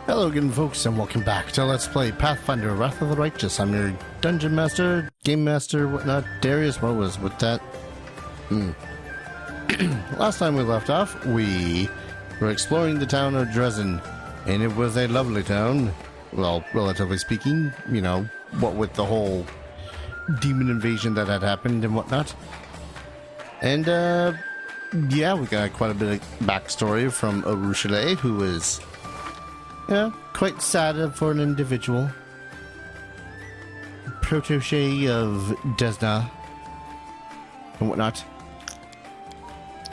Hello again, folks, and welcome back to Let's Play Pathfinder Wrath of the Righteous. I'm your Dungeon Master, Game Master, whatnot. Darius, what was with that? Last time we left off, we were exploring the town of Dresden, and it was a lovely town. Well, relatively speaking, you know, what with the whole demon invasion that had happened and whatnot. And, yeah, we got quite a bit of backstory from Urushale, who was... yeah, quite sad for an individual. Protege of Desna and whatnot.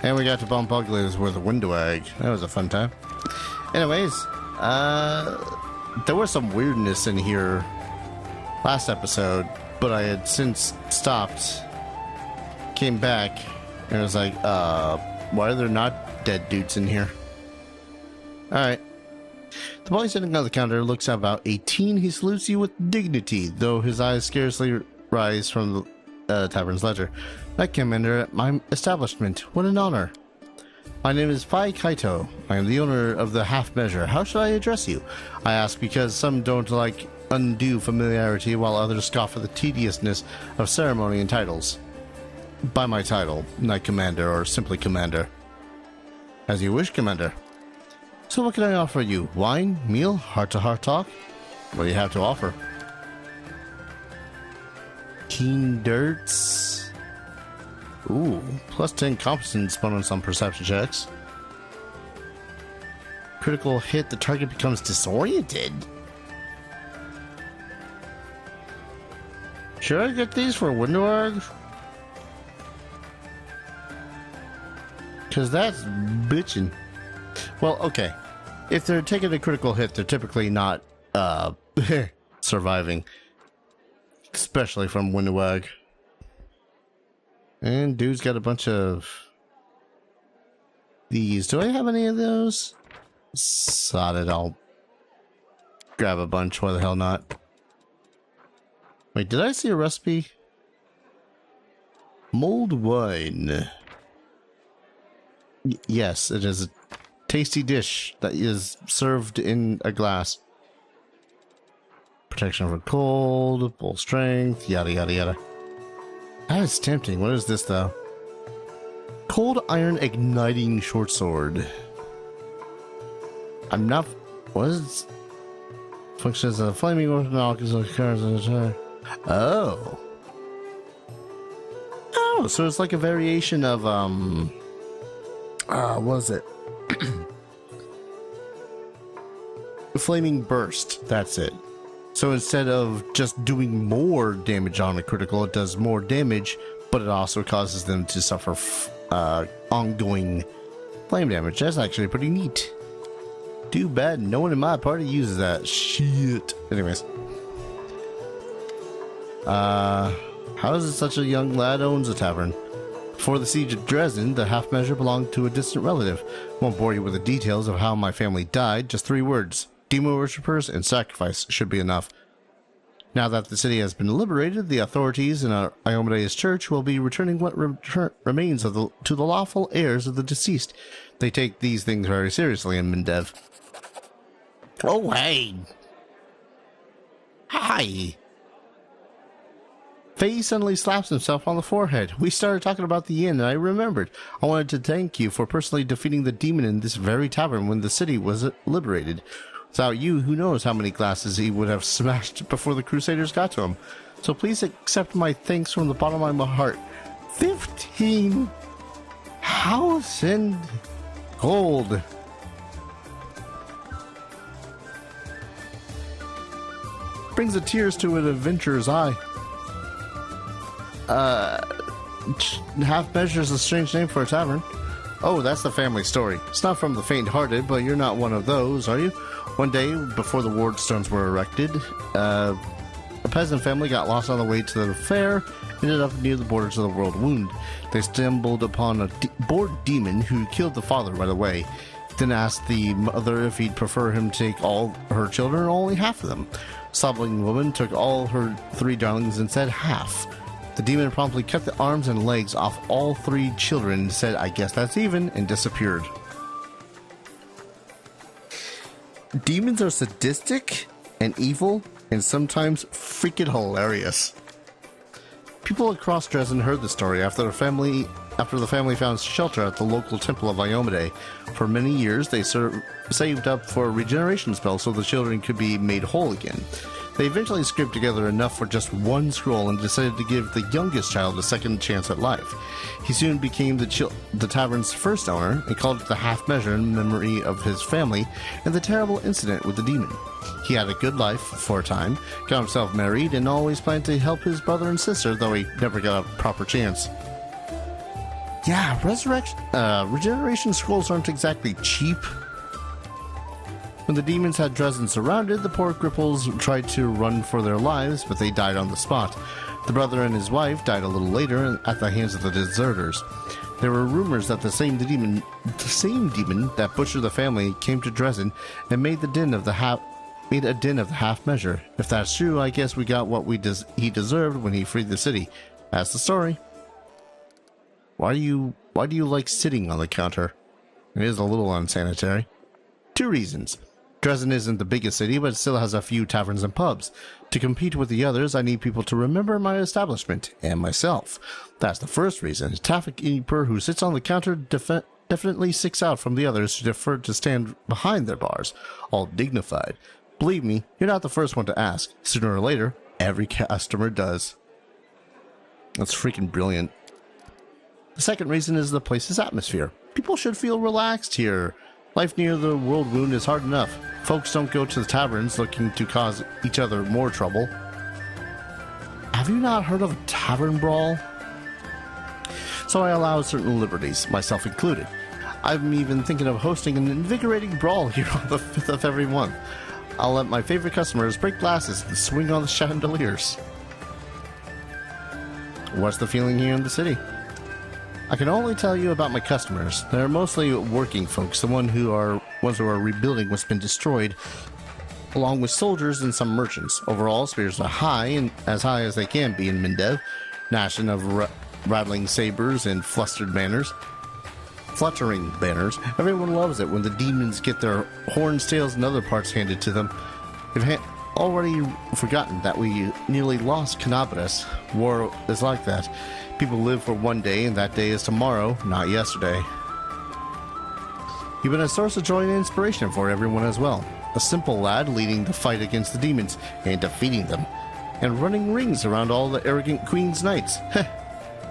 And we got to bump uglies with a window egg. That was a fun time. Anyways, there was some weirdness in here last episode, but I had since stopped, came back, and was like, why are there not dead dudes in here? Alright. The boy sitting on the counter looks about 18. He salutes you with dignity, though his eyes scarcely rise from the tavern's ledger. Knight Commander at my establishment. What an honor. My name is Fai Kaito. I am the owner of the Half Measure. How should I address you? I ask because some don't like undue familiarity, while others scoff at the tediousness of ceremony and titles. By my title, Knight Commander, or simply Commander. As you wish, Commander. So what can I offer you? Wine? Meal? Heart-to-heart talk? What do you have to offer? Keen dirts. Ooh, plus 10 competence bonus on perception checks. Critical hit, the target becomes disoriented. Should I get these for window egg? Because that's bitchin'. Well, okay. If they're taking a critical hit, they're typically not, surviving. Especially from Windowag. And dude's got a bunch of these. Do I have any of those? Sod it, I'll grab a bunch. Why the hell not? Wait, did I see a recipe? Mulled wine. Yes, it is a tasty dish that is served in a glass. Protection from cold, full strength, yada yada yada. That is tempting. What is this though? Cold iron igniting short sword. I'm not. What is? Functions as a flaming orthodox occurs in a time. Oh. Oh, so it's like a variation of what was it? Flaming burst, that's it. So instead of just doing more damage on a critical, it does more damage, but it also causes them to suffer ongoing flame damage. That's actually pretty neat. Too bad no one in my party uses that. Shit. Anyways. How is it such a young lad owns a tavern? Before the siege of Dresden, the half measure belonged to a distant relative. Won't bore you with the details of how my family died, just 3 words. Demon worshippers and sacrifice should be enough. Now that the city has been liberated, the authorities in Iomedeus Church will be returning what remains to the lawful heirs of the deceased. They take these things very seriously in Mindev. Oh, hey! Hi! Faye suddenly slaps himself on the forehead. We started talking about the inn, and I remembered. I wanted to thank you for personally defeating the demon in this very tavern when the city was liberated. Without you, who knows how many glasses he would have smashed before the Crusaders got to him. So please accept my thanks from the bottom of my heart. 15,000 gold. Brings the tears to an adventurer's eye. Half Measure is a strange name for a tavern. Oh, that's the family story. It's not from the faint-hearted, but you're not one of those, are you? One day, before the ward stones were erected, a peasant family got lost on the way to the fair, ended up near the borders of the World Wound. They stumbled upon a bored demon who killed the father right away, then asked the mother if he'd prefer him to take all her children or only half of them. Sobbing woman took all her 3 darlings and said half. The demon promptly cut the arms and legs off all 3 children, said, I guess that's even, and disappeared. Demons are sadistic and evil and sometimes freaking hilarious. People across Dresden heard the story after the family found shelter at the local temple of Iomade. For many years, they saved up for a regeneration spell so the children could be made whole again. They eventually scraped together enough for just one scroll and decided to give the youngest child a second chance at life. He soon became the tavern's first owner and called it the Half Measure in memory of his family and the terrible incident with the demon. He had a good life for a time, got himself married, and always planned to help his brother and sister, though he never got a proper chance. Yeah, regeneration scrolls aren't exactly cheap. When the demons had Dresden surrounded, the poor cripples tried to run for their lives, but they died on the spot. The brother and his wife died a little later at the hands of the deserters. There were rumors that the same demon that butchered the family came to Dresden and made a den of the half measure. If that's true, I guess we got what he deserved when he freed the city. That's the story. Why do you like sitting on the counter? It is a little unsanitary. 2 reasons. Dresden isn't the biggest city, but it still has a few taverns and pubs. To compete with the others, I need people to remember my establishment and myself. That's the first reason. A tavern keeper who sits on the counter definitely sticks out from the others who prefer to stand behind their bars, all dignified. Believe me, you're not the first one to ask. Sooner or later, every customer does. That's freaking brilliant. The second reason is the place's atmosphere. People should feel relaxed here. Life near the world wound is hard enough. Folks don't go to the taverns looking to cause each other more trouble. Have you not heard of a tavern brawl? So I allow certain liberties, myself included. I'm even thinking of hosting an invigorating brawl here on the 5th of every month. I'll let my favorite customers break glasses and swing on the chandeliers. What's the feeling here in the city? I can only tell you about my customers. They're mostly working folks, the ones who are rebuilding what's been destroyed, along with soldiers and some merchants. Overall, spirits are high, and as high as they can be in Mindev, gnashing of rattling sabers and fluttering banners. Everyone loves it when the demons get their horns, tails, and other parts handed to them. They've already forgotten that we nearly lost Cannabis. War is like that. People live for one day, and that day is tomorrow, not yesterday. You've been a source of joy and inspiration for everyone as well. A simple lad leading the fight against the demons and defeating them, and running rings around all the arrogant queen's knights. Heh,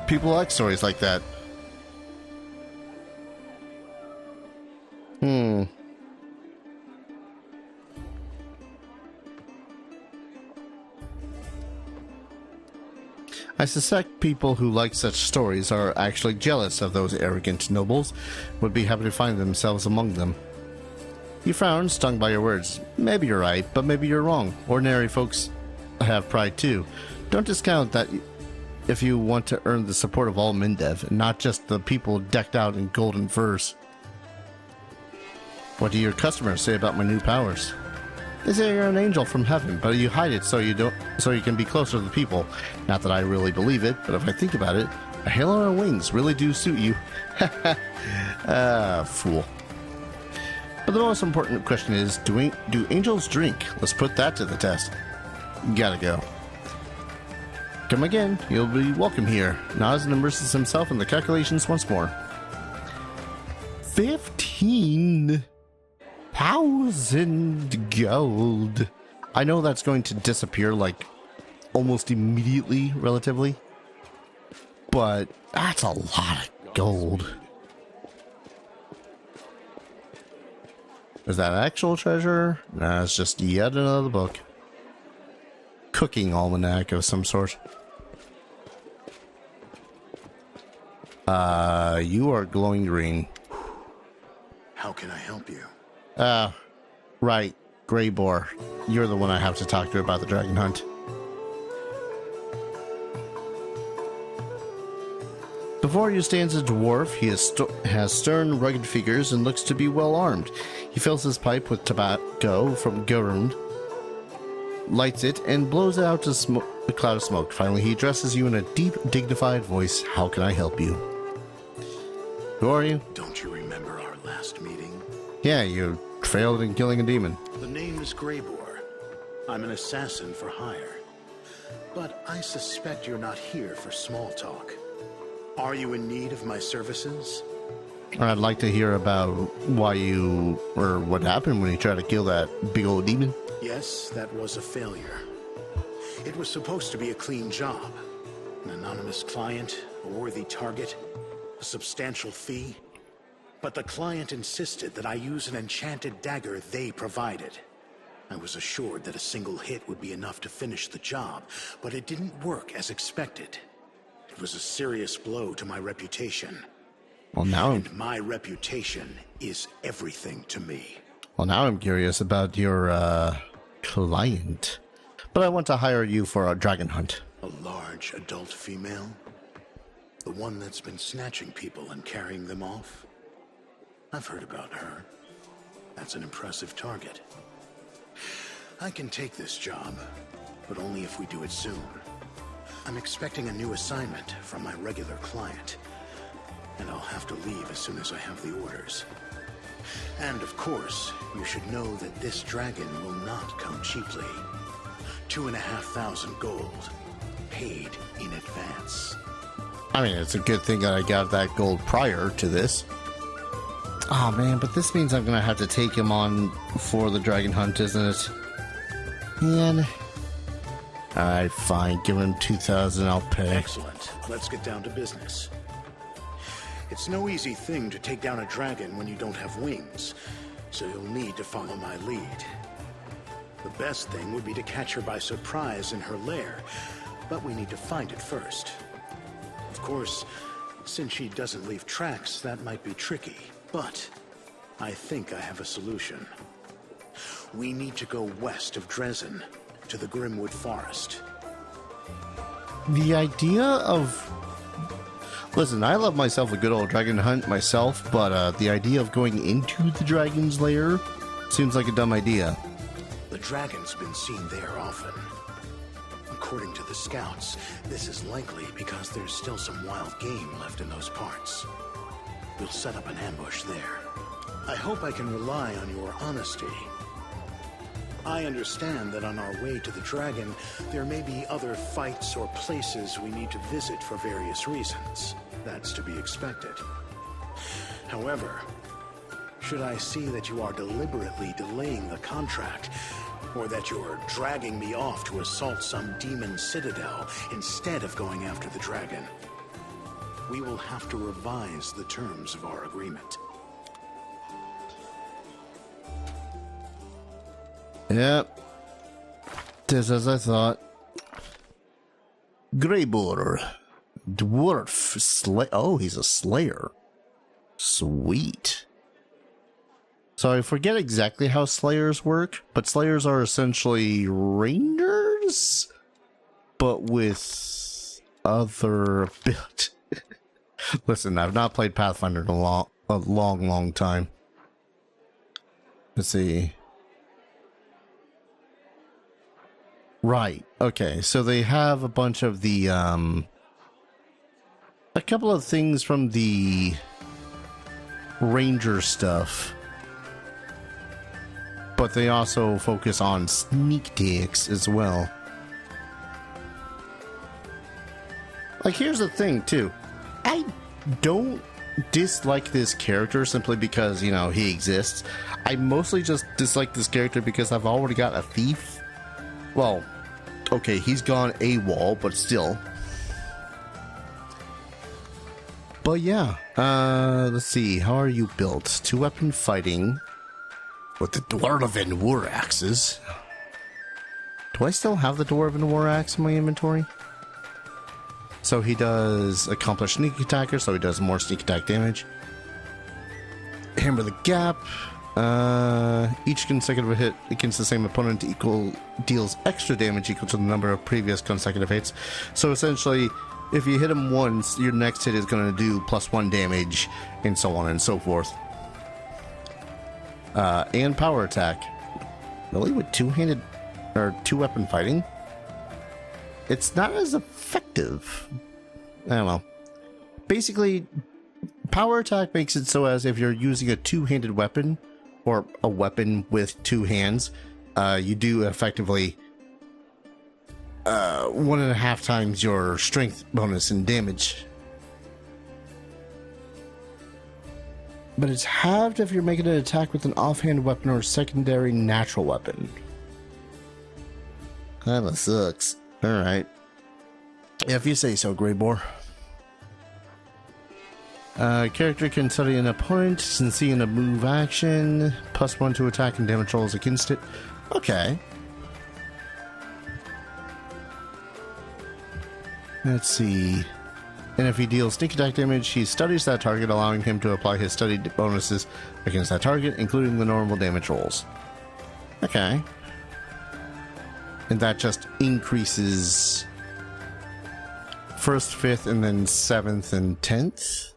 people like stories like that. I suspect people who like such stories are actually jealous of those arrogant nobles, would be happy to find themselves among them. You frown, stung by your words. Maybe you're right, but maybe you're wrong. Ordinary folks have pride too. Don't discount that if you want to earn the support of all Mindev, and not just the people decked out in golden furs. What do your customers say about my new powers? They say you're an angel from heaven, but you hide it so you can be closer to the people. Not that I really believe it, but if I think about it, a halo and wings really do suit you. Fool. But the most important question is, do angels drink? Let's put that to the test. Gotta go. Come again, you'll be welcome here. Nods and immerses himself in the calculations once more. 15,000 gold. I know that's going to disappear like almost immediately, relatively, but that's a lot of gold. Is that actual treasure? Nah, it's just yet another book. Cooking almanac of some sort. You are glowing green. How can I help you? Right. Grey Boar. You're the one I have to talk to about the dragon hunt. Before you stands a dwarf. He has stern, rugged figures and looks to be well armed. He fills his pipe with tobacco from Gurund, lights it, and blows out a cloud of smoke. Finally, he addresses you in a deep, dignified voice. How can I help you? Who are you? Don't you remember our last meeting? Yeah, you failed in killing a demon. The name is Greybor. I'm an assassin for hire. But I suspect you're not here for small talk. Are you in need of my services? I'd like to hear about why you, or what happened when you tried to kill that big old demon. Yes, that was a failure. It was supposed to be a clean job. An anonymous client, a worthy target, a substantial fee. But the client insisted that I use an enchanted dagger they provided. I was assured that a single hit would be enough to finish the job, but it didn't work as expected. It was a serious blow to my reputation. Well, now And my reputation is everything to me. Well, now I'm curious about your, client. But I want to hire you for a dragon hunt. A large adult female? The one that's been snatching people and carrying them off? I've heard about her. That's an impressive target. I can take this job, but only if we do it soon. I'm expecting a new assignment from my regular client, and I'll have to leave as soon as I have the orders. And of course, you should know that this dragon will not come cheaply. 2,500 gold, paid in advance. I mean, it's a good thing that I got that gold prior to this. Oh man, but this means I'm gonna have to take him on for the dragon hunt, isn't it? Man. Alright, fine. Give him 2,000, I'll pay. Excellent. Let's get down to business. It's no easy thing to take down a dragon when you don't have wings, so you'll need to follow my lead. The best thing would be to catch her by surprise in her lair, but we need to find it first. Of course, since she doesn't leave tracks, that might be tricky, but I think I have a solution. We need to go west of Dresden, to the Grimwood Forest. The idea of... Listen, I love myself a good old dragon hunt myself, but the idea of going into the dragon's lair seems like a dumb idea. The dragon's been seen there often. According to the scouts, this is likely because there's still some wild game left in those parts. We'll set up an ambush there. I hope I can rely on your honesty. I understand that on our way to the dragon, there may be other fights or places we need to visit for various reasons. That's to be expected. However, should I see that you are deliberately delaying the contract, or that you're dragging me off to assault some demon citadel instead of going after the dragon, we will have to revise the terms of our agreement. Yep. Tis as I thought. Greybor. Dwarf. Oh, he's a slayer. Sweet. So I forget exactly how slayers work, but slayers are essentially rangers, but with other ability. Listen, I've not played Pathfinder in a long time. Let's see. Right. Okay. So they have a bunch of the, a couple of things from the ranger stuff, but they also focus on sneak attacks as well. Like, here's the thing, too. I don't dislike this character simply because, you know, he exists. I mostly just dislike this character because I've already got a thief. Well, okay, he's gone AWOL, but still. But yeah, let's see. How are you built? 2-weapon fighting with the Dwarven War Axes. Do I still have the Dwarven War Axe in my inventory? So he does accomplish sneak attacker, so he does more sneak attack damage. Hammer the Gap. Each consecutive hit against the same opponent deals extra damage equal to the number of previous consecutive hits. So essentially, if you hit him once, your next hit is going to do +1 damage, and so on and so forth. And power attack. Really, with two-handed or 2-weapon fighting? It's not as effective. I don't know. Basically, power attack makes it so as if you're using a two-handed weapon, or a weapon with 2 hands, you do effectively 1.5 times your strength bonus and damage. But it's halved if you're making an attack with an offhand weapon or a secondary natural weapon. Kinda sucks. Alright. If you say so, Greyboar. Character can study an opponent and see in a move action. +1 to attack and damage rolls against it. Okay. Let's see. And if he deals sneak attack damage, he studies that target, allowing him to apply his studied bonuses against that target, including the normal damage rolls. Okay. And that just increases 1st, 5th, and then 7th and 10th?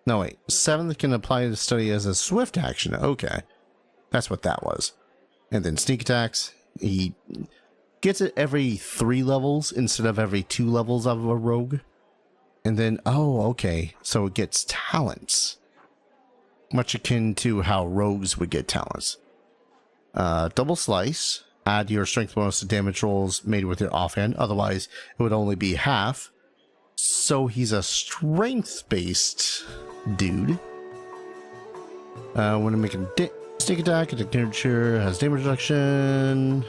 No, wait. 7th can apply the study as a swift action. Okay. That's what that was. And then sneak attacks, he gets it every 3 levels instead of every 2 levels of a rogue. And then, oh, okay. So it gets talents. Much akin to how rogues would get talents. Double slice. Add your strength bonus to damage rolls made with your offhand. Otherwise, it would only be half. So he's a strength-based dude. When I make a sneak attack, a signature has damage reduction.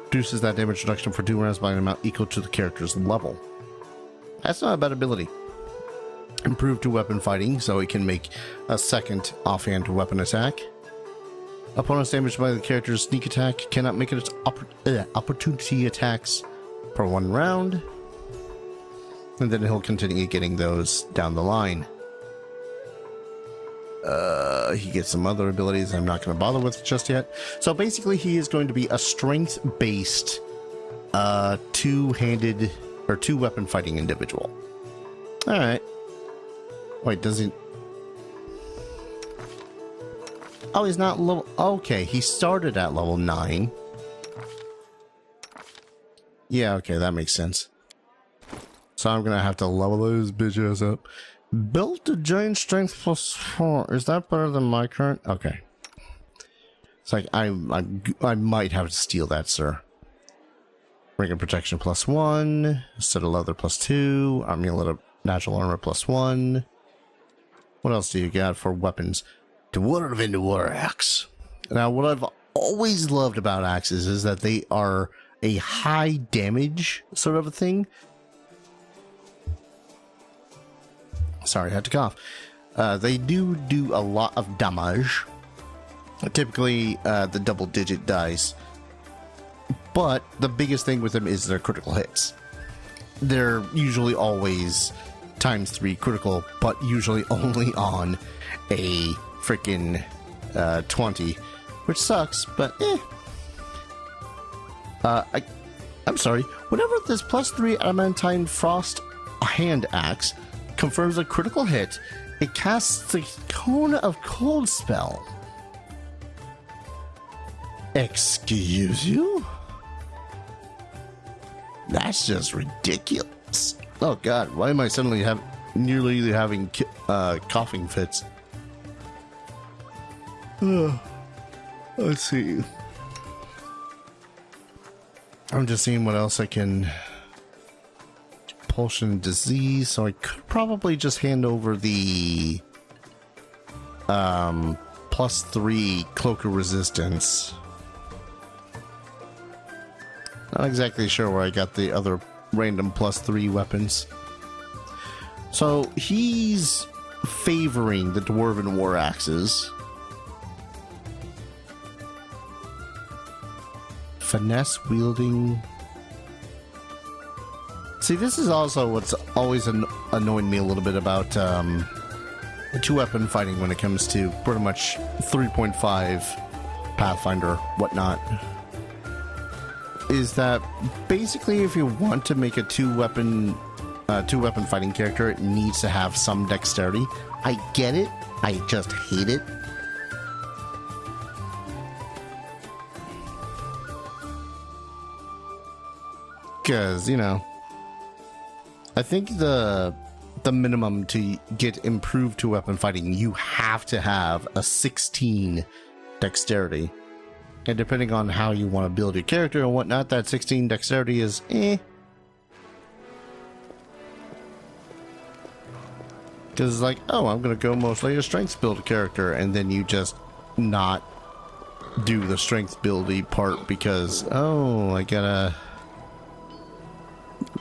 Reduces that damage reduction for 2 rounds by an amount equal to the character's level. That's not a bad ability. Improved to weapon fighting, so it can make a second offhand weapon attack. Opponents damaged by the character's sneak attack cannot make its opportunity attacks per 1 round. And then he'll continue getting those down the line. He gets some other abilities I'm not going to bother with just yet. So basically he is going to be a strength-based, 2-handed, or 2-weapon fighting individual. Alright. Wait, does he... Oh, he's not level... Okay, he started at level 9. Yeah, okay, that makes sense. So I'm going to have to level those bitches up. Built a giant strength +4. Is that better than my current? Okay. It's like, I might have to steal that, sir. Ring protection +1. Set of leather +2. Amulet of natural armor +1. What else do you got for weapons? Dwarven war axe. Now, what I've always loved about axes is that they are a high damage sort of a thing. Sorry, I had to cough. They do a lot of damage. Typically, the double-digit dice. But the biggest thing with them is their critical hits. They're usually always ×3 critical, but usually only on a freaking 20, which sucks, but eh. I'm sorry. Whenever this +3 adamantine frost hand axe confirms a critical hit, it casts the Cone of Cold spell. Excuse you? That's just ridiculous. Oh god, why am I suddenly nearly having coughing fits? Let's see. I'm just seeing what else I can... Propulsion disease, so I could probably just hand over the +3 cloak of resistance. Not exactly sure where I got the other random +3 weapons. So he's favoring the dwarven war axes. Finesse wielding. See, this is also what's always annoying me a little bit about 2-weapon fighting when it comes to pretty much 3.5 Pathfinder, whatnot. Is that basically if you want to make a 2-weapon fighting character, it needs to have some dexterity. I get it. I just hate it. Because, you know... I think the the minimum to get improved to weapon fighting, you have to have a 16 dexterity. And depending on how you want to build your character and whatnot, that 16 dexterity is Because it's like, oh, I'm going to go mostly a strength build character, and then you just not do the strength buildy part because, oh, I got a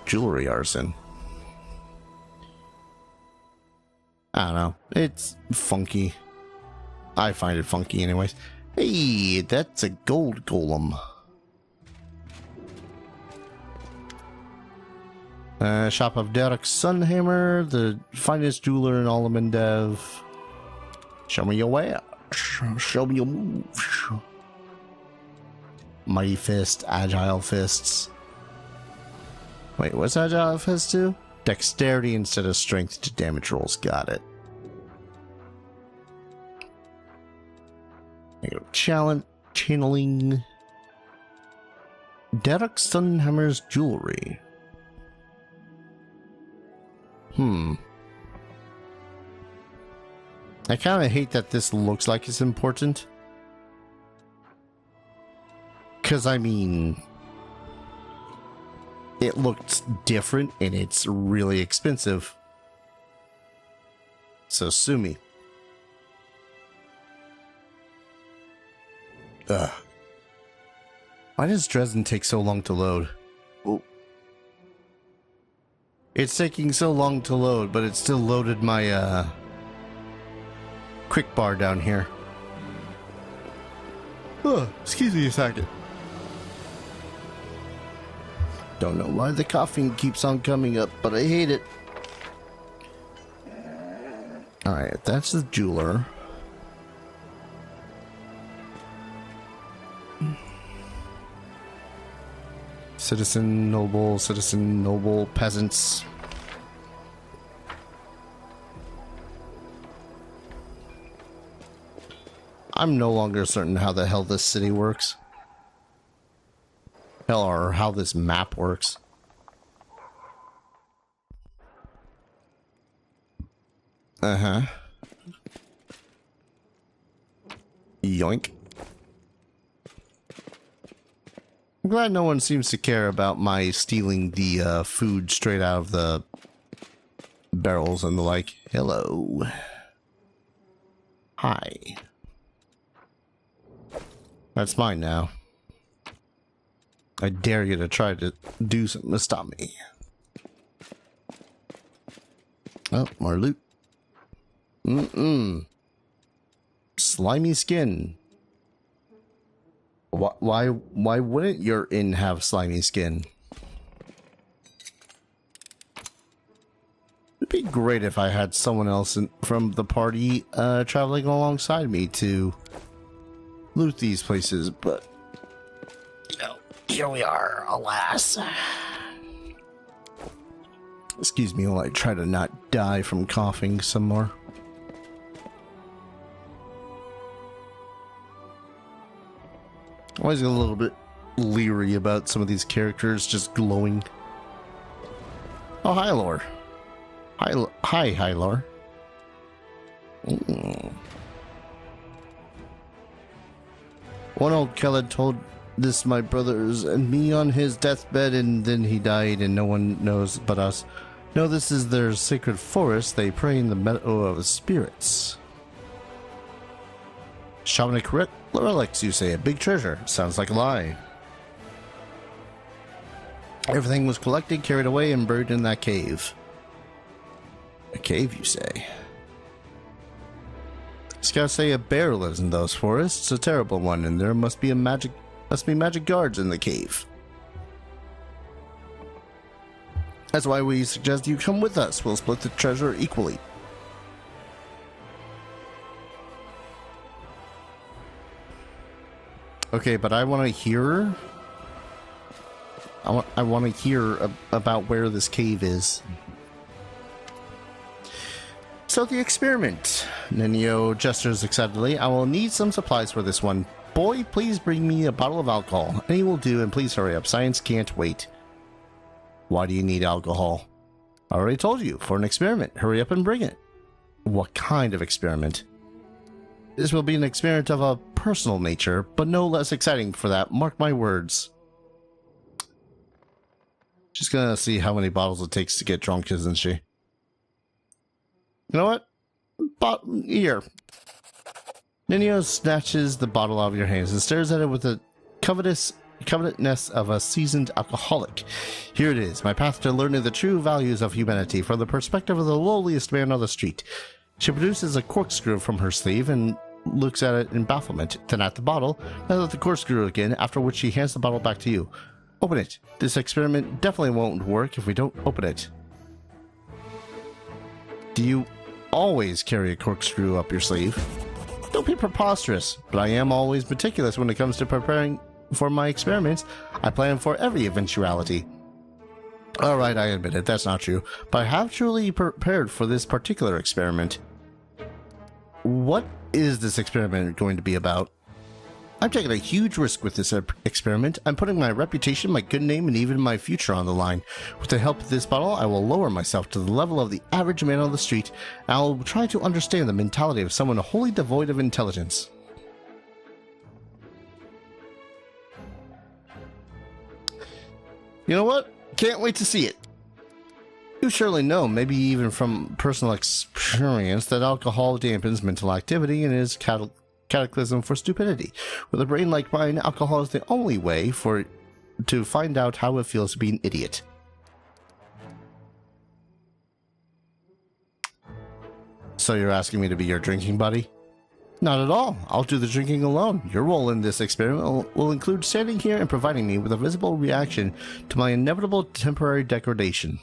jewelry arson. I don't know. It's funky. I find it funky anyways. Hey, that's a gold golem. Shop of Derek Sunhammer, the finest jeweler in all of Mendev. Show me your way. Show me your moves. Mighty Fist, Agile Fists. Wait, what's Agile Fist do? Dexterity instead of strength to damage rolls. Got it. There you go. Channeling. Derek Sunhammer's jewelry. I kind of hate that this looks like it's important. Because, I mean, it looks different and it's really expensive. So sue me. Ugh. Why does Dresden take so long to load? Oh. It's taking so long to load, but it still loaded my, quick bar down here. Oh, excuse me a second. Don't know why the coughing keeps on coming up, but I hate it. Alright, that's the jeweler. Citizen, noble, peasants. I'm no longer certain how the hell this city works. Hell, or how this map works. Uh-huh. Yoink. I'm glad no one seems to care about my stealing the food straight out of the barrels and the like. Hello. Hi. That's mine now. I dare you to try to do something to stop me. Oh, more loot. Slimy skin. Why wouldn't your inn have slimy skin? It'd be great if I had someone else from the party traveling alongside me to loot these places, but you know, here we are, alas. Excuse me while I try to not die from coughing some more. Always a little bit leery about some of these characters just glowing. Oh, hi, Lore. Hi, Lore. One old Kelad told this my brothers and me on his deathbed, and then he died, and no one knows but us. No, this is their sacred forest. They pray in the meadow of spirits. Shamanic relics, you say? A big treasure. Sounds like a lie. Everything was collected, carried away, and buried in that cave. A cave, you say? Scouts say a bear lives in those forests, a terrible one, and there must be magic guards in the cave. That's why we suggest you come with us. We'll split the treasure equally. Okay, but I want to hear. I want to hear about where this cave is. So the experiment. Nenio gestures excitedly. I will need some supplies for this one. Boy, please bring me a bottle of alcohol. Any will do, and please hurry up. Science can't wait. Why do you need alcohol? I already told you, for an experiment. Hurry up and bring it. What kind of experiment? This will be an experiment of a personal nature, but no less exciting for that. Mark my words. She's gonna see how many bottles it takes to get drunk, isn't she? You know what? Here. Nino snatches the bottle out of your hands and stares at it with the covetousness of a seasoned alcoholic. Here it is, my path to learning the true values of humanity from the perspective of the lowliest man on the street. She produces a corkscrew from her sleeve and looks at it in bafflement, then at the bottle, then at the corkscrew again, after which she hands the bottle back to you. Open it. This experiment definitely won't work if we don't open it. Do you always carry a corkscrew up your sleeve? Don't be preposterous, but I am always meticulous when it comes to preparing for my experiments. I plan for every eventuality. Alright, I admit it, that's not true, but I have truly prepared for this particular experiment. What is this experiment going to be about? I'm taking a huge risk with this experiment. I'm putting my reputation, my good name, and even my future on the line. With the help of this bottle, I will lower myself to the level of the average man on the street, and I will try to understand the mentality of someone wholly devoid of intelligence. You know what? Can't wait to see it. You surely know, maybe even from personal experience, that alcohol dampens mental activity and is cataclysm for stupidity. With a brain like mine, alcohol is the only way to find out how it feels to be an idiot. So you're asking me to be your drinking buddy? Not at all. I'll do the drinking alone. Your role in this experiment will include standing here and providing me with a visible reaction to my inevitable temporary degradation.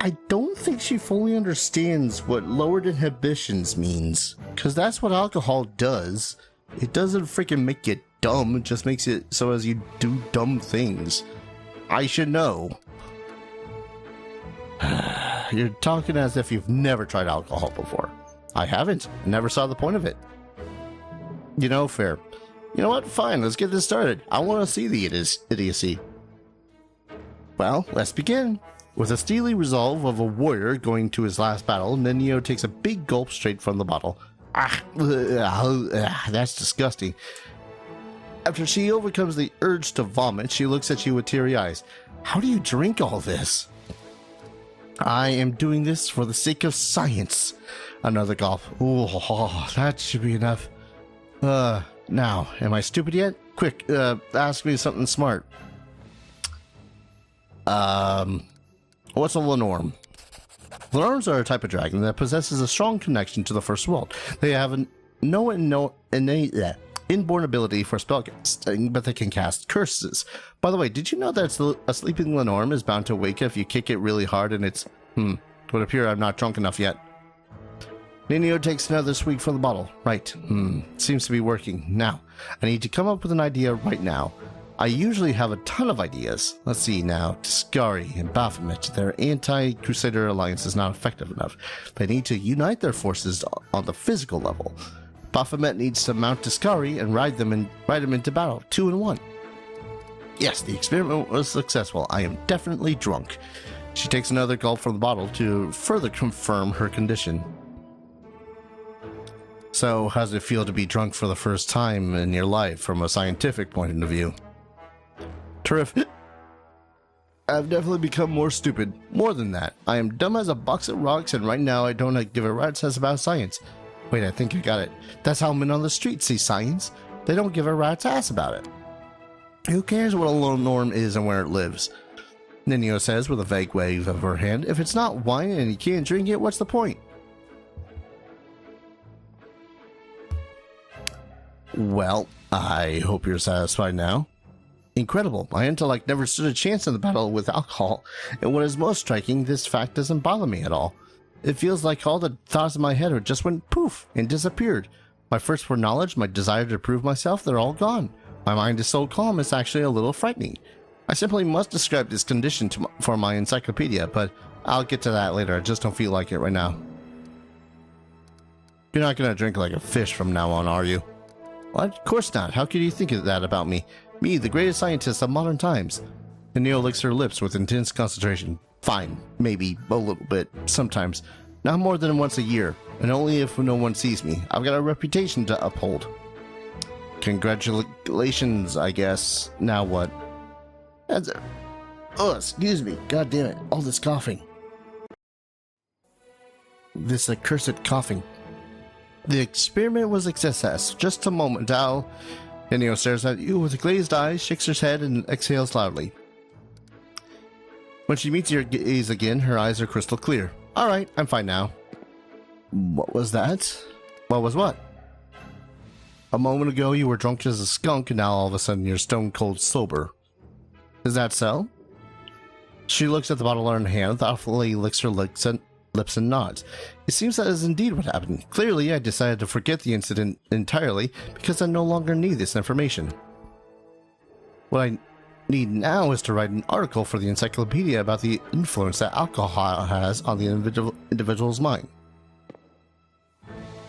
I don't think she fully understands what lowered inhibitions means, because that's what alcohol does. It doesn't freaking make you dumb, it just makes it so as you do dumb things. I should know. You're talking as if you've never tried alcohol before. I haven't. I never saw the point of it. You know, fair. You know what? Fine, let's get this started. I want to see the idiocy. Well, let's begin. With a steely resolve of a warrior going to his last battle, Nino takes a big gulp straight from the bottle. That's disgusting. After she overcomes the urge to vomit, she looks at you with teary eyes. How do you drink all this? I am doing this for the sake of science. Another gulp. Oh, that should be enough. Now, am I stupid yet? Quick, ask me something smart. What's a Lenorm? Lenorms are a type of dragon that possesses a strong connection to the first world. They have innate inborn ability for spellcasting, but they can cast curses. By the way, did you know that a sleeping Lenorm is bound to wake if you kick it really hard and it's... would appear I'm not drunk enough yet. Nino takes another swig from the bottle. Right. Seems to be working. Now, I need to come up with an idea right now. I usually have a ton of ideas. Let's see now. Tiscari and Baphomet, their anti-Crusader alliance is not effective enough. They need to unite their forces on the physical level. Baphomet needs to mount Tiscari and ride them into battle, 2 in 1. Yes, the experiment was successful. I am definitely drunk. She takes another gulp from the bottle to further confirm her condition. So, how does it feel to be drunk for the first time in your life from a scientific point of view? Terrific. I've definitely become more stupid. More than that, I am dumb as a box of rocks, and right now I don't give a rat's ass about science. Wait, I think I got it. That's how men on the street see science. They don't give a rat's ass about it. Who cares what a Lenorm is and where it lives? Nino says with a vague wave of her hand. If it's not wine and you can't drink it, what's the point? Well, I hope you're satisfied now. Incredible. My intellect never stood a chance in the battle with alcohol, and what is most striking, this fact doesn't bother me at all. It feels like all the thoughts in my head just went poof and disappeared. My thirst for knowledge, my desire to prove myself, they're all gone. My mind is so calm it's actually a little frightening. I simply must describe this condition for my encyclopedia, but I'll get to that later. I just don't feel like it right now. You're not going to drink like a fish from now on, are you? Well, of course not. How could you think of that about me? Me, the greatest scientist of modern times. And Neo licks her lips with intense concentration. Fine, maybe a little bit, sometimes. Not more than once a year, and only if no one sees me. I've got a reputation to uphold. Congratulations, I guess. Now what? Oh, excuse me. God damn it. All this coughing. This accursed coughing. The experiment was a success. Just a moment, Al. Neo stares at you with glazed eyes, shakes her head, and exhales loudly. When she meets your gaze again, her eyes are crystal clear. Alright, I'm fine now. What was that? What was what? A moment ago you were drunk as a skunk, and now all of a sudden you're stone cold sober. Is that so? She looks at the bottle in her hand, thoughtfully licks her lips and nods. It seems that is indeed what happened. Clearly, I decided to forget the incident entirely because I no longer need this information. What I need now is to write an article for the encyclopedia about the influence that alcohol has on the individual's mind.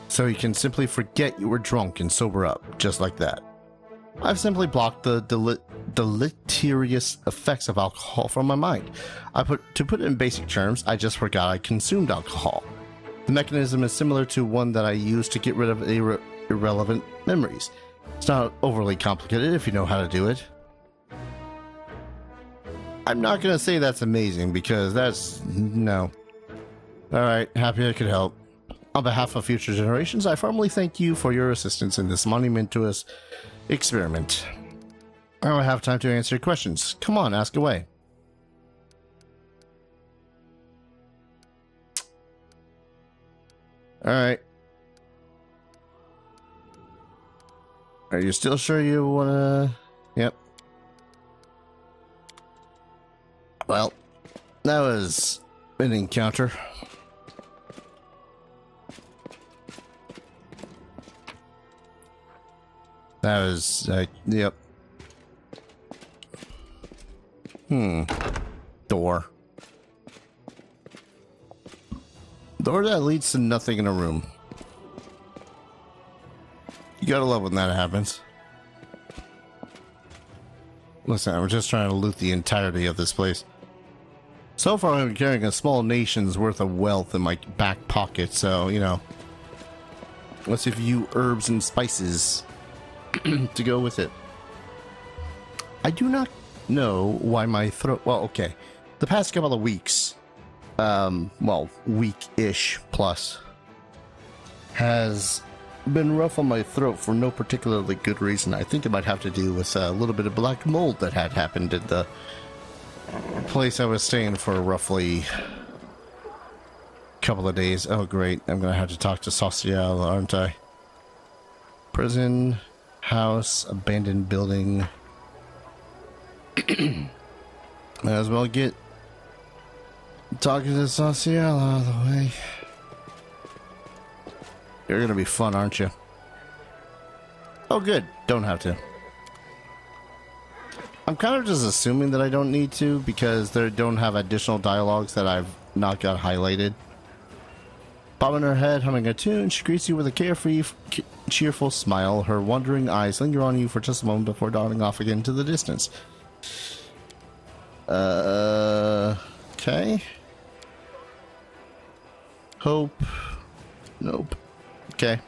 So you can simply forget you were drunk and sober up, just like that. I've simply blocked the deleterious effects of alcohol from my mind. To put it in basic terms, I just forgot I consumed alcohol. The mechanism is similar to one that I use to get rid of irrelevant memories. It's not overly complicated if you know how to do it. I'm not going to say that's amazing because that's... no. Alright, happy I could help. On behalf of future generations, I formally thank you for your assistance in this monumentous experiment. I don't have time to answer your questions. Come on, ask away. Alright. Are you still sure you wanna... Yep. Well, that was an encounter. That was, yep. Door. Door that leads to nothing in a room. You gotta love when that happens. Listen, I'm just trying to loot the entirety of this place. So far, I'm carrying a small nation's worth of wealth in my back pocket, so, you know. Let's see if you herbs and spices to go with it. I do not know why my throat... Well, okay. The past couple of weeks, well, week-ish plus, has been rough on my throat for no particularly good reason. I think it might have to do with a little bit of black mold that had happened at the place I was staying for roughly a couple of days. Oh, great. I'm going to have to talk to Social, aren't I? Prison, house, abandoned building. Might as well get talking to Social out of the way. You're going to be fun, aren't you? Oh, good. Don't have to. I'm kind of just assuming that I don't need to because they don't have additional dialogues that I've not got highlighted. Bobbing her head, humming a tune, she greets you with a carefree, cheerful smile. Her wandering eyes linger on you for just a moment before darting off again to the distance. Okay. Hope. Nope. Okay.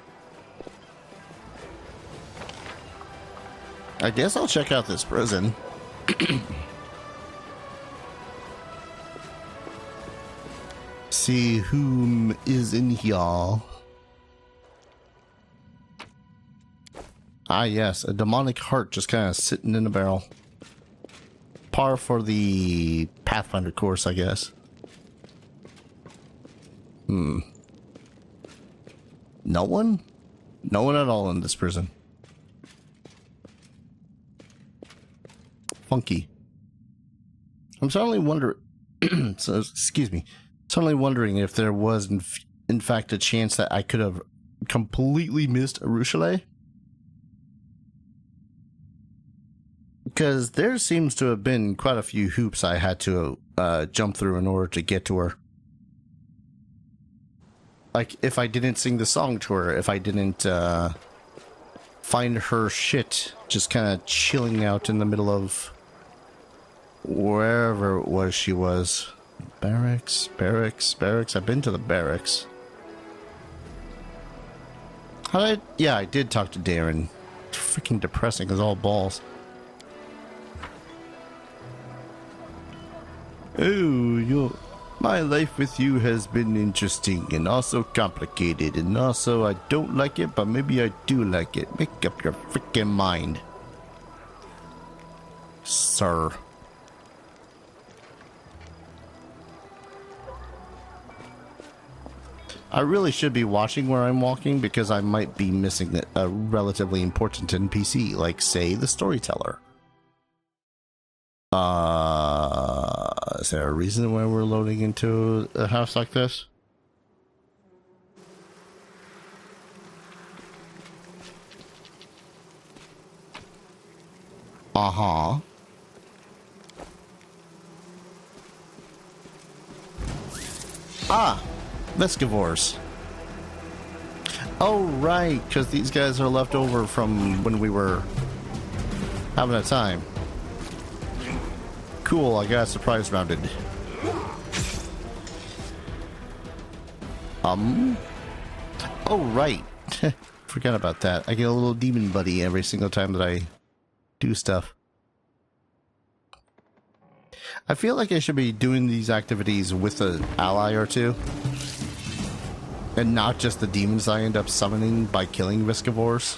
I guess I'll check out this prison. See whom is in here. Ah, yes, a demonic heart just kind of sitting in a barrel. Par for the Pathfinder course, I guess. No one? No one at all in this prison. Funky. I'm suddenly wondering... so, excuse me. Suddenly wondering if there was, in fact, a chance that I could have completely missed Arushale. Because there seems to have been quite a few hoops I had to jump through in order to get to her. Like, if I didn't sing the song to her, if I didn't find her shit just kind of chilling out in the middle of wherever it was she was. Barracks, barracks, barracks. I've been to the barracks. Yeah, I did talk to Darren. It's freaking depressing as all balls. Oh, my life with you has been interesting and also complicated, and also I don't like it, but maybe I do like it. Make up your freaking mind, sir. I really should be watching where I'm walking because I might be missing a relatively important NPC, like, say, the storyteller. Is there a reason why we're loading into a house like this? Uh-huh. Ah! Vescivores. Oh, right, because these guys are left over from when we were having a time. Cool, I got surprise rounded. Oh, right. Forgot about that. I get a little demon buddy every single time that I do stuff. I feel like I should be doing these activities with an ally or two. And not just the demons I end up summoning by killing Vescivores.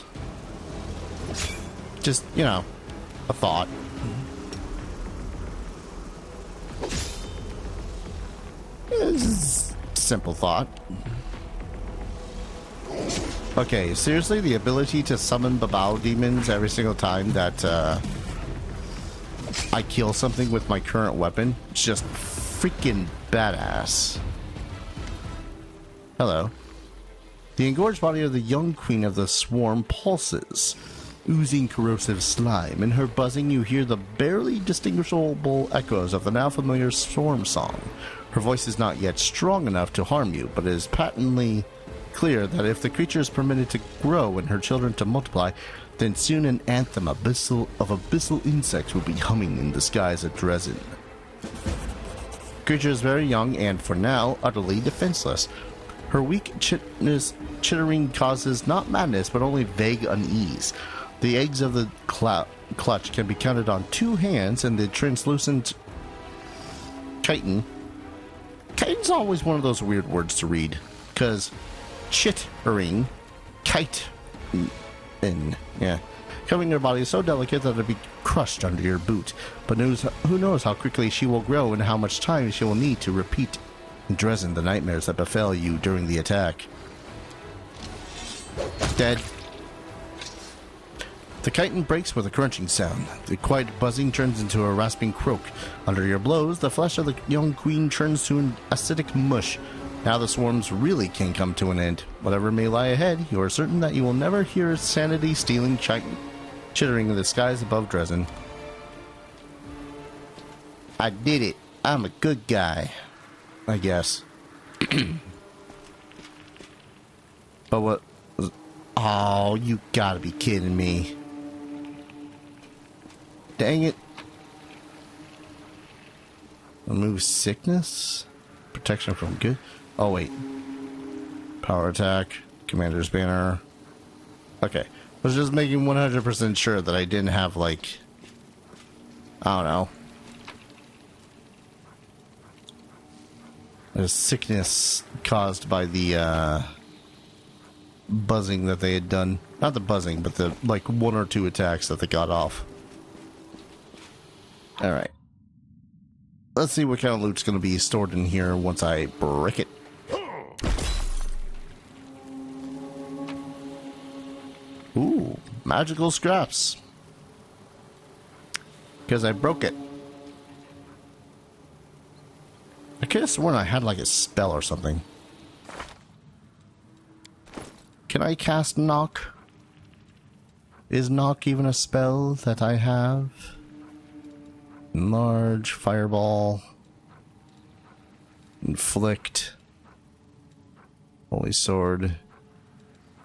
Just, you know, a thought. Simple thought. Okay, seriously, the ability to summon Babao demons every single time that I kill something with my current weapon, it's just freaking badass. Hello. The engorged body of the young queen of the swarm pulses, oozing corrosive slime. In her buzzing, you hear the barely distinguishable echoes of the now familiar swarm song. Her voice is not yet strong enough to harm you, but it is patently clear that if the creature is permitted to grow and her children to multiply, then soon an anthem of abyssal insects will be humming in the skies of Dresden. The creature is very young and, for now, utterly defenseless. Her weak chittering causes not madness, but only vague unease. The eggs of the clutch can be counted on 2 hands, and the translucent chitin. Chitin's always one of those weird words to read, because chittering, kite, yeah. Covering her body is so delicate that it'll be crushed under your boot. But who knows how quickly she will grow and how much time she will need to repeat in Dresden the nightmares that befell you during the attack. Dead. The chitin breaks with a crunching sound. The quiet buzzing turns into a rasping croak. Under your blows, the flesh of the young queen turns to an acidic mush. Now the swarms really can come to an end. Whatever may lie ahead, you are certain that you will never hear a sanity-stealing chittering in the skies above Dresden. I did it. I'm a good guy. I guess. But what? Oh, you gotta be kidding me. Dang it. Remove sickness? Protection from good? Oh, wait. Power attack. Commander's banner. Okay. I was just making 100% sure that I didn't have, like, I don't know, a sickness caused by the buzzing that they had done. Not the buzzing, but the, like, 1 or 2 attacks that they got off. Alright. Let's see what kind of loot's going to be stored in here once I break it. Ooh, magical scraps. Because I broke it. I could have sworn I had like a spell or something. Can I cast knock? Is knock even a spell that I have? Enlarge, fireball, inflict, holy sword,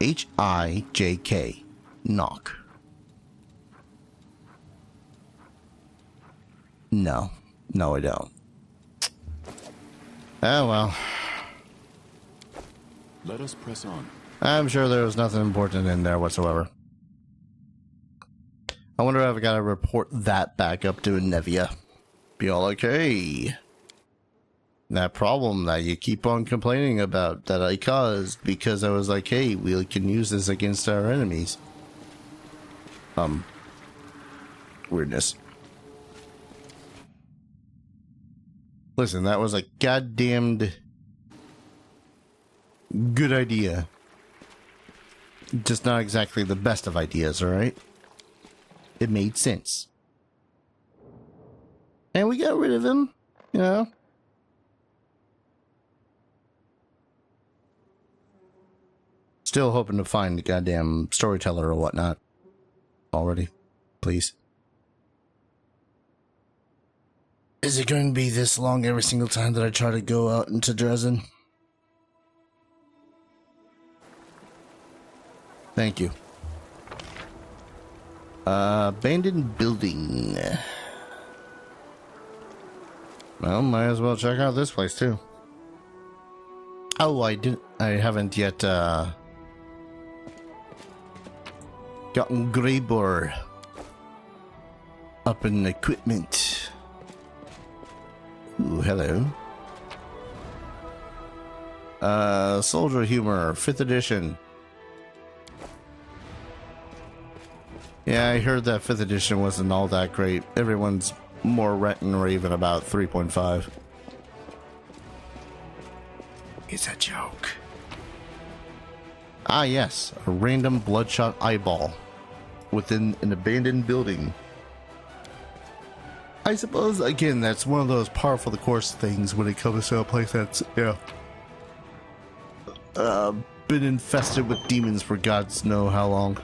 H-I-J-K, knock. No. No, I don't. Oh, well. Let us press on. I'm sure there was nothing important in there whatsoever. I wonder if I gotta report that back up to Nevia. Be all like, hey, that problem that you keep on complaining about that I caused because I was like, hey, we can use this against our enemies. Weirdness. Listen, that was a goddamned good idea. Just not exactly the best of ideas, alright? It made sense. And we got rid of him, you know? Still hoping to find the goddamn storyteller or whatnot. Already. Please. Is it going to be this long every single time that I try to go out into Dresden? Thank you. Abandoned building. Well, might as well check out this place too. Oh, I haven't yet gotten Greybor up in equipment. Ooh, hello. Soldier Humor, 5th edition. Yeah, I heard that 5th edition wasn't all that great. Everyone's more ranting and raving about 3.5. It's a joke. Ah, yes. A random bloodshot eyeball within an abandoned building. I suppose, again, that's one of those par for the course things when it comes to a place that's, been infested with demons for gods know how long.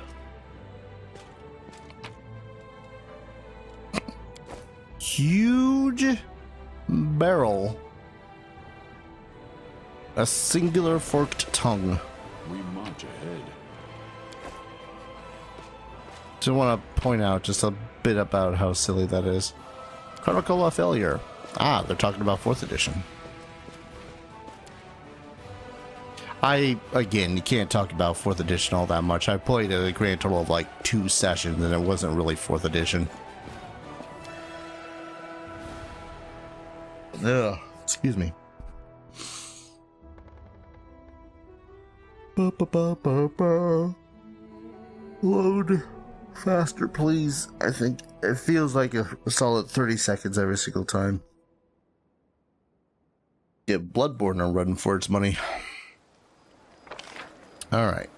Huge barrel. A singular forked tongue. We march ahead. Just want to point out just a bit about how silly that is. Chronicle of Failure. Ah, they're talking about 4th edition. Again, you can't talk about 4th edition all that much. I played a grand total of like 2 sessions and it wasn't really 4th edition. Ugh, excuse me. Load faster, please. I think it feels like a solid 30 seconds every single time. Give Bloodborne a run for its money. Alright.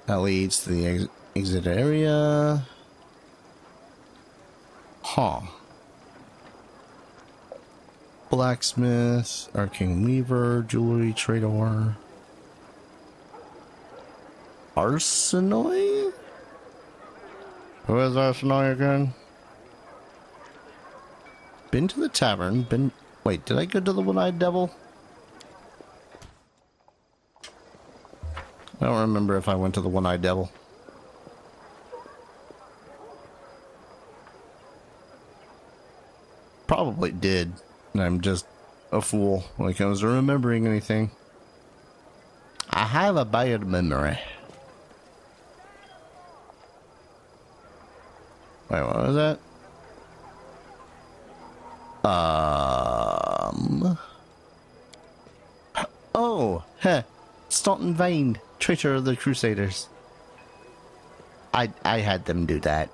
That leads to the exit area. Huh. Blacksmith, Arcane Weaver, Jewelry Trader. Arsenoy? Who is Arsenoy again? Been to the tavern, wait, did I go to the One-Eyed Devil? I don't remember if I went to the One-Eyed Devil. Probably did. And I'm just a fool when it comes to remembering anything. I have a bad memory. Wait, what was that? Oh, heh. Staunton Vane, traitor of the Crusaders. I had them do that.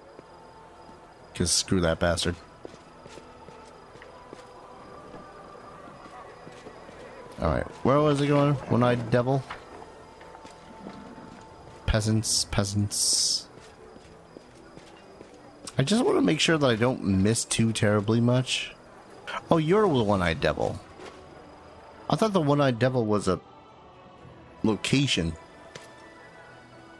Because screw that bastard. Alright, where was it going? One-Eyed Devil? Peasants. I just want to make sure that I don't miss too terribly much. Oh, you're the One-Eyed Devil. I thought the One-Eyed Devil was a location.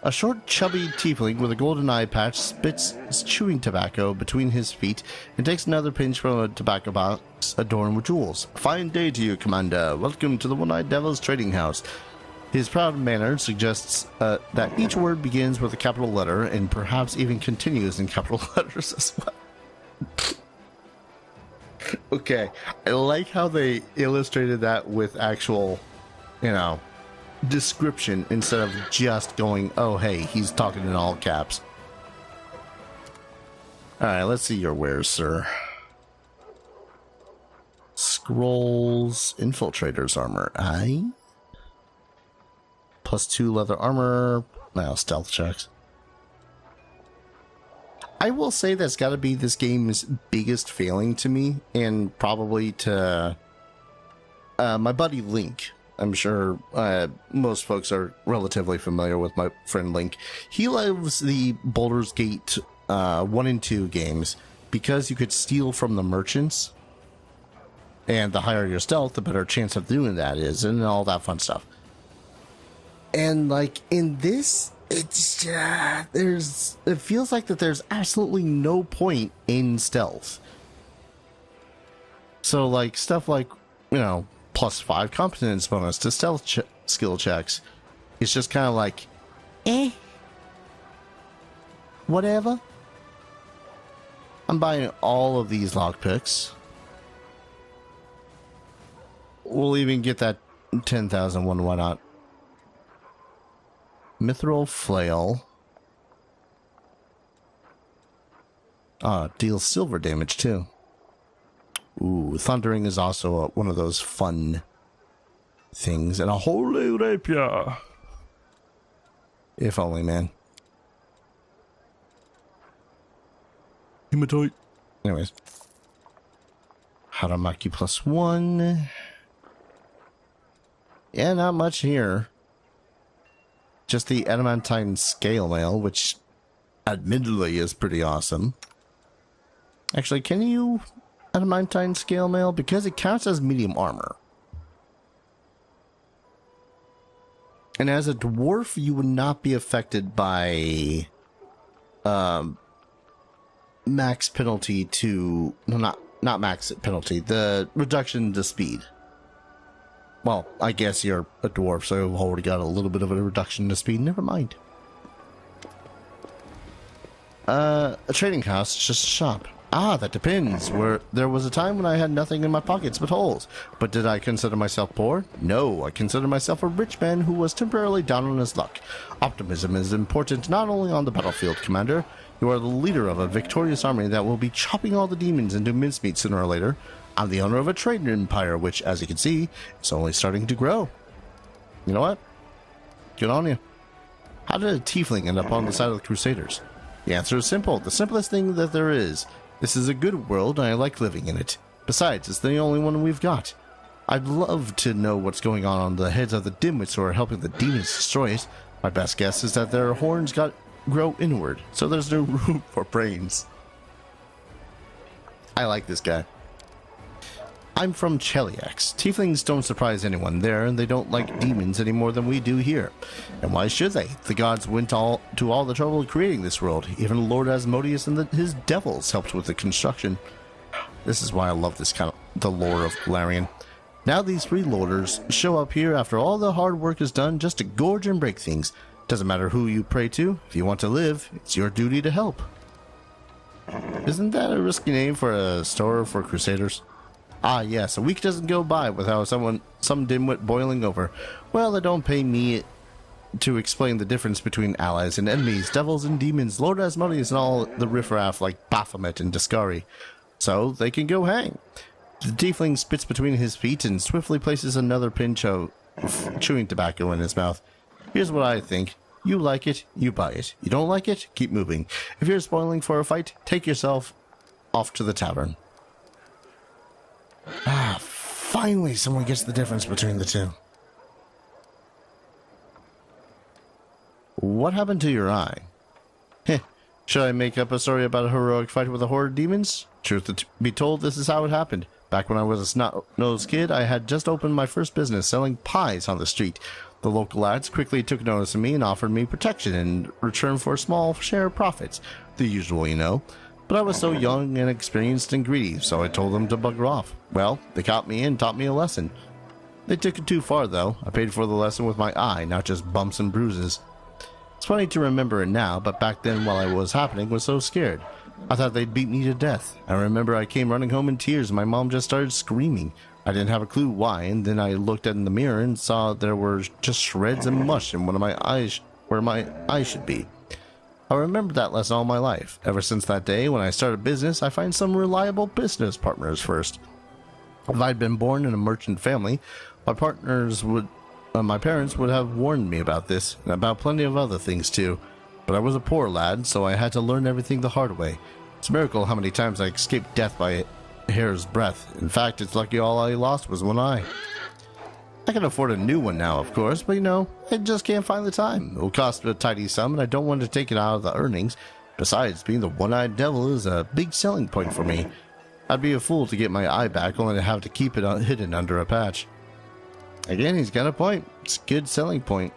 A short, chubby tiefling with a golden eye patch spits chewing tobacco between his feet and takes another pinch from a tobacco box adorned with jewels. Fine day to you, Commander. Welcome to the One-Eyed Devil's trading house. His proud manner suggests that each word begins with a capital letter and perhaps even continues in capital letters as well. Okay, I like how they illustrated that with actual, description instead of just going, oh, hey, he's talking in all caps. Alright, let's see your wares, sir. Scrolls, Infiltrator's armor. Aye. +2 leather armor. Now, stealth checks. I will say that's got to be this game's biggest failing to me, and probably to my buddy Link. I'm sure most folks are relatively familiar with my friend Link. He loves the Baldur's Gate 1 and 2 games because you could steal from the merchants, and the higher your stealth, the better chance of doing that is, and all that fun stuff. And like in this, it's it feels like that there's absolutely no point in stealth. So like stuff like, +5 competence bonus to stealth skill checks. It's just kind of like, whatever. I'm buying all of these lockpicks. We'll even get that 10,000 one, why not? Mithril Flail. Deals silver damage too. Ooh, Thundering is also one of those fun things. And a Holy Rapier. If only, man. Hematite. Anyways. Haramaki +1. Yeah, not much here. Just the adamantine scale mail, which admittedly is pretty awesome. Actually, can you adamantine scale mail? Because it counts as medium armor. And as a dwarf, you would not be affected by max penalty to... No, not max penalty. The reduction to speed. Well, I guess you're a dwarf, so you've already got a little bit of a reduction to speed. Never mind. A trading house, just a shop. Ah, that depends. There was a time when I had nothing in my pockets but holes. But did I consider myself poor? No, I consider myself a rich man who was temporarily down on his luck. Optimism is important not only on the battlefield, Commander. You are the leader of a victorious army that will be chopping all the demons into mincemeat sooner or later. I'm the owner of a trading empire, which, as you can see, is only starting to grow. You know what? Good on you. How did a tiefling end up on the side of the Crusaders? The answer is simple. The simplest thing that there is. This is a good world, and I like living in it. Besides, it's the only one we've got. I'd love to know what's going on the heads of the dimwits who are helping the demons destroy it. My best guess is that their horns grow inward, so there's no room for brains. I like this guy. I'm from Cheliax. Tieflings don't surprise anyone there, and they don't like demons any more than we do here. And why should they? The gods went to all the trouble of creating this world. Even Lord Asmodeus and his devils helped with the construction. This is why I love this kind of the lore of Golarion. Now these freeloaders show up here after all the hard work is done just to gorge and break things. Doesn't matter who you pray to. If you want to live, it's your duty to help. Isn't that a risky name for a store for Crusaders? Ah, yes, a week doesn't go by without some dimwit boiling over. Well, they don't pay me to explain the difference between allies and enemies, devils and demons, Lord Asmodeus and all the riffraff like Baphomet and Discari. So they can go hang. The tiefling spits between his feet and swiftly places another pinch of chewing tobacco in his mouth. Here's what I think. You like it, you buy it. You don't like it, keep moving. If you're spoiling for a fight, take yourself off to the tavern. Ah, finally someone gets the difference between the two. What happened to your eye? Heh. Should I make up a story about a heroic fight with a horde of demons? Truth to be told, this is how it happened. Back when I was a snot-nosed kid, I had just opened my first business selling pies on the street. The local lads quickly took notice of me and offered me protection in return for a small share of profits. The usual, you know. But I was so young and experienced and greedy, so I told them to bugger off. Well, they caught me and taught me a lesson. They took it too far, though. I paid for the lesson with my eye, not just bumps and bruises. It's funny to remember it now, but back then while I was happening, was so scared. I thought they'd beat me to death. I remember I came running home in tears and my mom just started screaming. I didn't have a clue why, and then I looked in the mirror and saw there were just shreds and mush in one of my eyes where my eyes should be. I remember that lesson all my life. Ever since that day, when I started business, I find some reliable business partners first. If I'd been born in a merchant family, my parents would have warned me about this, and about plenty of other things too. But I was a poor lad, so I had to learn everything the hard way. It's a miracle how many times I escaped death by a hair's breadth. In fact, it's lucky all I lost was one eye. I can afford a new one now, of course, but I just can't find the time. It will cost a tidy sum, and I don't want to take it out of the earnings. Besides, being the one-eyed devil is a big selling point for me. I'd be a fool to get my eye back, only to have to keep it hidden under a patch. Again, he's got a point. It's a good selling point.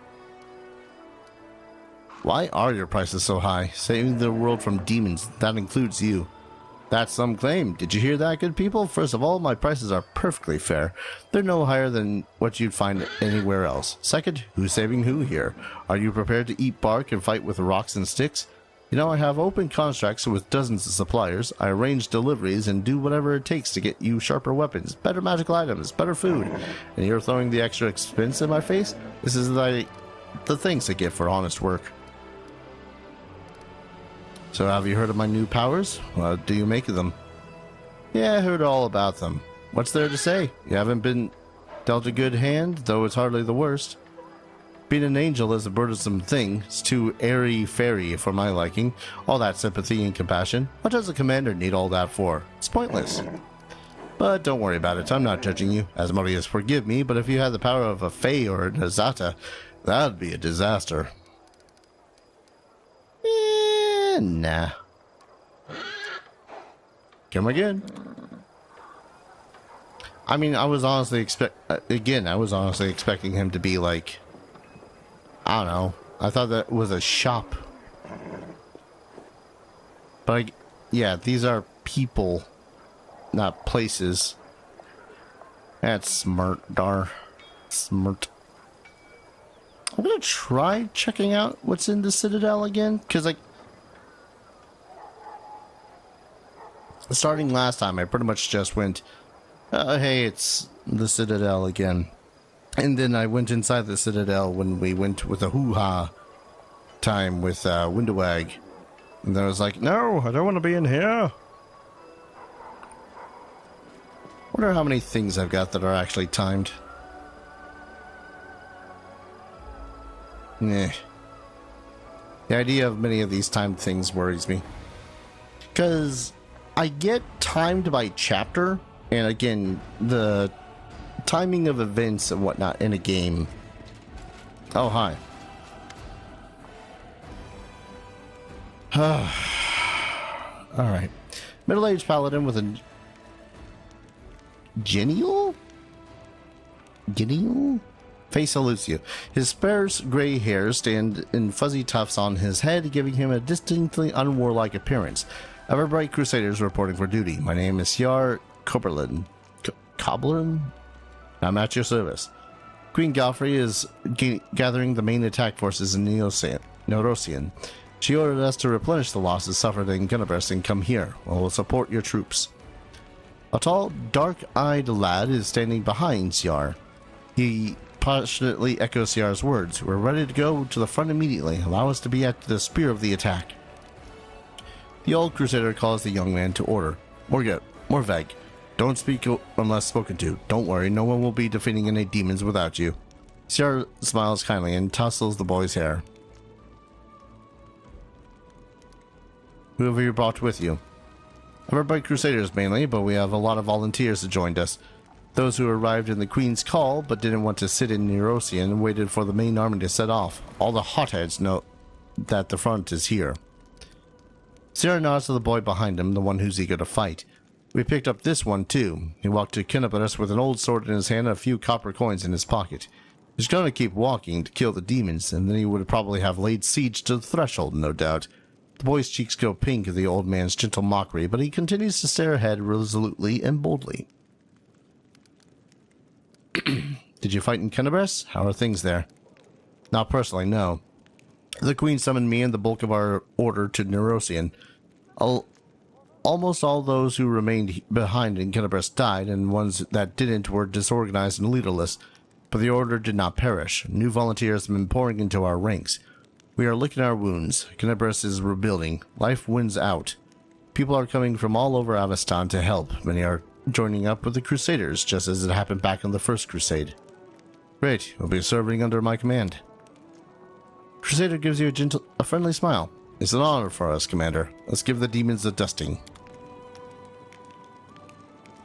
Why are your prices so high? Saving the world from demons, that includes you. That's some claim. Did you hear that, good people? First of all, my prices are perfectly fair. They're no higher than what you'd find anywhere else. Second, who's saving who here? Are you prepared to eat bark and fight with rocks and sticks? I have open contracts with dozens of suppliers. I arrange deliveries and do whatever it takes to get you sharper weapons, better magical items, better food. And you're throwing the extra expense in my face? This is the thanks I get for honest work. So have you heard of my new powers? What do you make of them? Yeah, I heard all about them. What's there to say? You haven't been dealt a good hand, though it's hardly the worst. Being an angel is a burdensome thing. It's too airy-fairy for my liking. All that sympathy and compassion. What does a commander need all that for? It's pointless. But don't worry about it. I'm not judging you. Asmodeus, forgive me, but if you had the power of a Fae or a Nazata, that'd be a disaster. Nah. Come again. I was honestly expecting him to be like, I don't know. I thought that was a shop. But yeah, these are people, not places. That's smart, Dar. Smart. I'm gonna try checking out what's in the Citadel again, because starting last time, I pretty much just went, hey, it's the Citadel again. And then I went inside the Citadel when we went with a hoo-ha time with Windowag. And then I was like, no, I don't want to be in here. Wonder how many things I've got that are actually timed. Nah. The idea of many of these timed things worries me. Because I get timed by chapter, and again, the timing of events and whatnot in a game. Oh, hi. Alright. Middle-aged paladin with a genial face salutes you. His sparse gray hair stand in fuzzy tufts on his head, giving him a distinctly unwarlike appearance. Everbright Crusaders reporting for duty. My name is Yar Coberlin. Coblin? I'm at your service. Queen Galfrey is gathering the main attack forces in Neurosian. She ordered us to replenish the losses suffered in Gunnebrest and come here. We'll support your troops. A tall, dark-eyed lad is standing behind Ciar. He passionately echoes Ciar's words. We're ready to go to the front immediately. Allow us to be at the spear of the attack. The old crusader calls the young man to order. Morveg, don't speak unless spoken to. Don't worry, no one will be defeating any demons without you. Ciar smiles kindly and tussles the boy's hair. Who have you brought with you? Everbright Crusaders mainly, but we have a lot of volunteers that joined us. Those who arrived in the Queen's call but didn't want to sit in Neurosian and waited for the main army to set off. All the hotheads know that the front is here. Ciar nods to the boy behind him, the one who's eager to fight. We picked up this one, too. He walked to Kinnabaris with an old sword in his hand and a few copper coins in his pocket. He's going to keep walking to kill the demons, and then he would probably have laid siege to the threshold, no doubt. The boy's cheeks go pink at the old man's gentle mockery, but he continues to stare ahead resolutely and boldly. Did you fight in Kinnabaris? How are things there? Not personally, no. The Queen summoned me and the bulk of our order to Neurosian. Almost all those who remained behind in Kennebrest died, and ones that didn't were disorganized and leaderless. But the order did not perish. New volunteers have been pouring into our ranks. We are licking our wounds. Kennebrest is rebuilding. Life wins out. People are coming from all over Avestan to help. Many are joining up with the Crusaders, just as it happened back in the First Crusade. Great, you'll be serving under my command. Crusader gives you a friendly smile. It's an honor for us, Commander. Let's give the demons a dusting.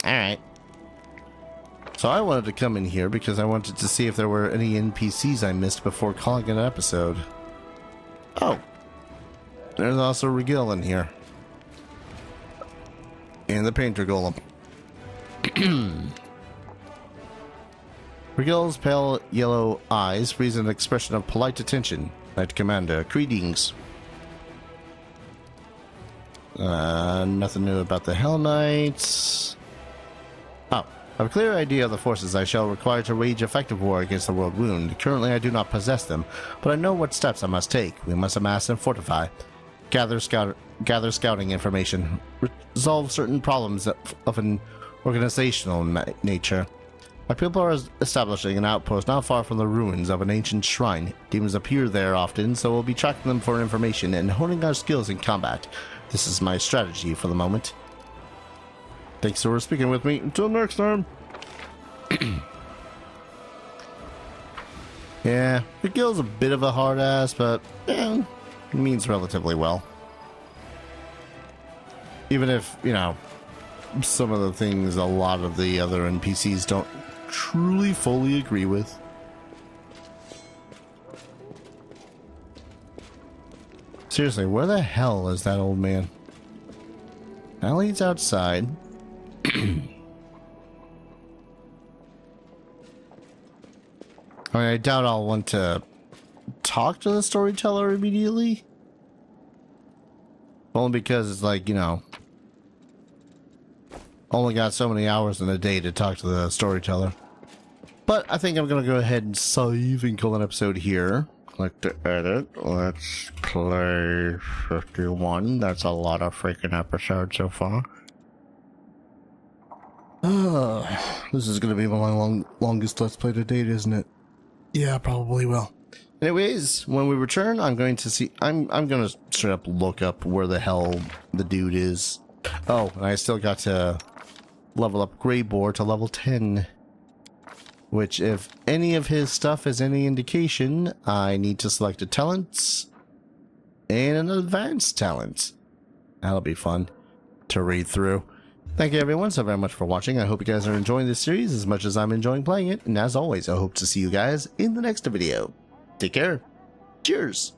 Alright. So I wanted to come in here because I wanted to see if there were any NPCs I missed before calling it an episode. Oh. There's also Regil in here. And the Painter Golem. Regil's pale yellow eyes freeze an expression of polite attention. Knight Commander, greetings. Nothing new about the Hell Knights. Oh, I have a clear idea of the forces I shall require to wage effective war against the World Wound. Currently I do not possess them, but I know what steps I must take. We must amass and fortify. Gather scouting information. Resolve certain problems of an organizational nature. My people are establishing an outpost not far from the ruins of an ancient shrine. Demons appear there often, so we'll be tracking them for information and honing our skills in combat. This is my strategy for the moment. Thanks for speaking with me. Until next time. Yeah, Regil's a bit of a hard ass, but he means relatively well. Even if, you know, some of the things a lot of the other NPCs don't truly fully agree with. Seriously, where the hell is that old man? Now he's outside. I mean, I doubt I'll want to talk to the storyteller immediately. Only because it's like, you know, only got so many hours in a day to talk to the storyteller. But I think I'm going to go ahead and save and call an episode here. Click to edit. Let's play 51. That's a lot of freaking episodes so far. This is going to be my longest Let's Play to date, isn't it? Yeah, probably will. Anyways, when we return, I'm going to see... I'm going to straight up look up where the hell the dude is. Oh, and I still got to level up Greybore to level 10. Which, if any of his stuff is any indication, I need to select a talent and an advanced talent. That'll be fun to read through. Thank you everyone so very much for watching. I hope you guys are enjoying this series as much as I'm enjoying playing it. And as always, I hope to see you guys in the next video. Take care. Cheers.